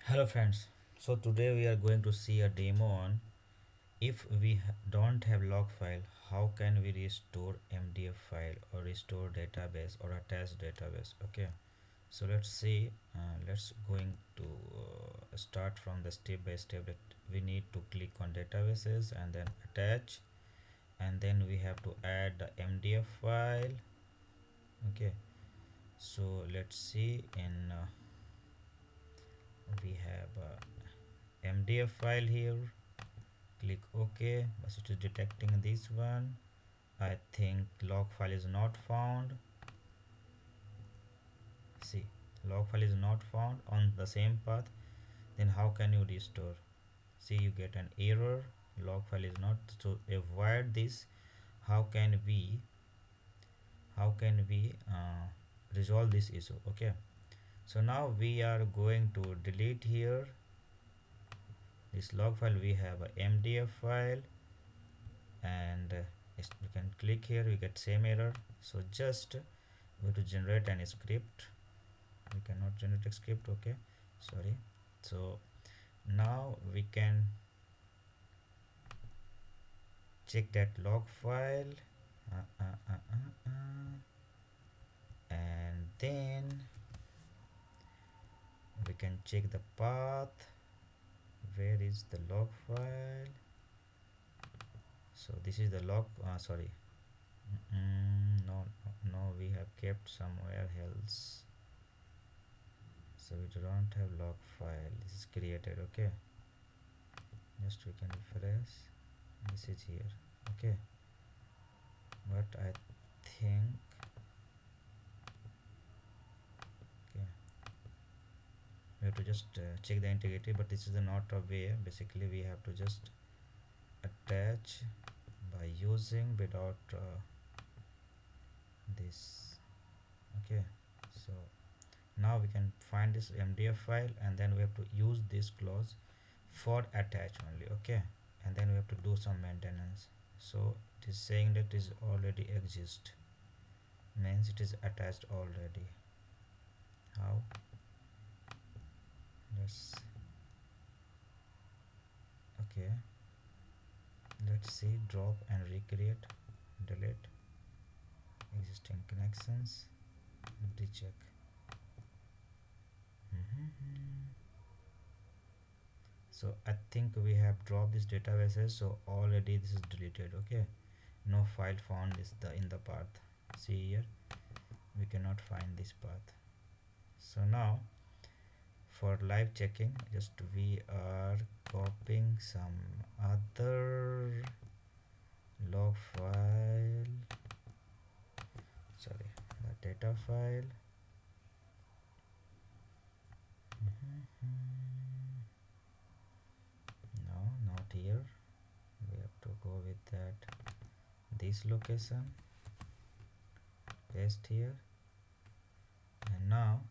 Hello friends, so today we are going to see a demo on if we don't have log file, how can we restore MDF file or restore database or attach database. Okay, so let's see, let's going to start from the step by step that we need to click on databases and then attach, and then we have to add the MDF file. Okay, so let's see in we have MDF file here. Click OK, but it is detecting this one. I think log file is not found. See, log file is not found on the same path. Then how can you restore? See, you get an error, log file is not. So avoid this. how can we how can we resolve this issue? Okay, so now we are going to delete here this log file. We have a MDF file, and we can click here, we get same error. So just we have to generate an script. We cannot generate a script. Okay, sorry. So now we can check that log file, and then we can check the path. Where is the log file? So this is the log, sorry. No, no, no, we have kept somewhere else. So we don't have log file. This is created. Okay, just we can refresh. This is here. Okay, but I think, okay, we have to just check the integrity, but this is not a way. Basically we have to just attach by using without this. Okay, so now we can find this MDF file, and then we have to use this clause for attach only. Okay, and then we have to do some maintenance. So it is saying that it is already exist, means it is attached already. How? Let's, okay, let's see, drop and recreate, delete existing connections, recheck. So I think we have dropped this databases, so already this is deleted. Okay, no file found is the in the path. See here, we cannot find this path. So now for live checking, just we are copying some other log file, sorry, the data file. No, not here. We have to go with that, this location, paste here, and now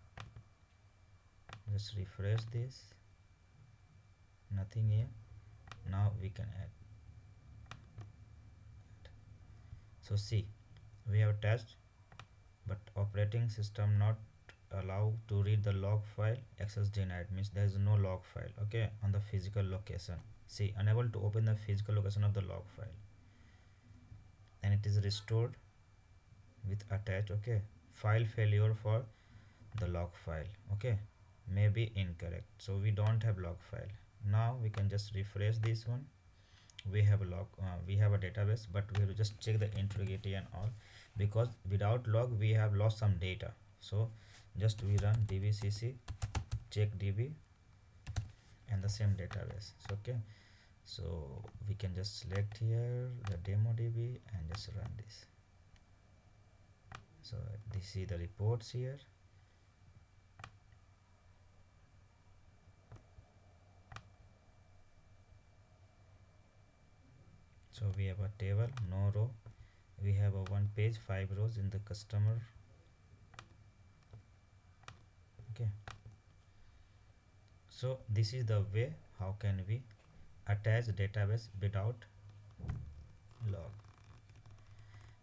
just refresh this, nothing here. Now we can add. So see, we have test, but operating system not allow to read the log file, access denied, means there is no log file. Okay, on the physical location. See, unable to open the physical location of the log file, and it is restored with attach. Okay, file failure for the log file. Okay, may be incorrect, so we don't have log file. Now we can just refresh this one. We have a log, we have a database, but we have to just check the integrity and all, because without log we have lost some data. So just we run dbcc check db and the same database. So okay, so we can just select here the demo db and just run this. So this is the reports here. So we have a table, no row. We have a one page, 5 rows in the customer. Okay, so this is the way how can we attach database without log.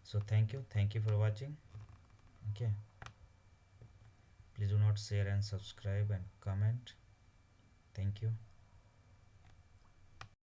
So thank you for watching. Okay, please do not share and subscribe and comment. Thank you.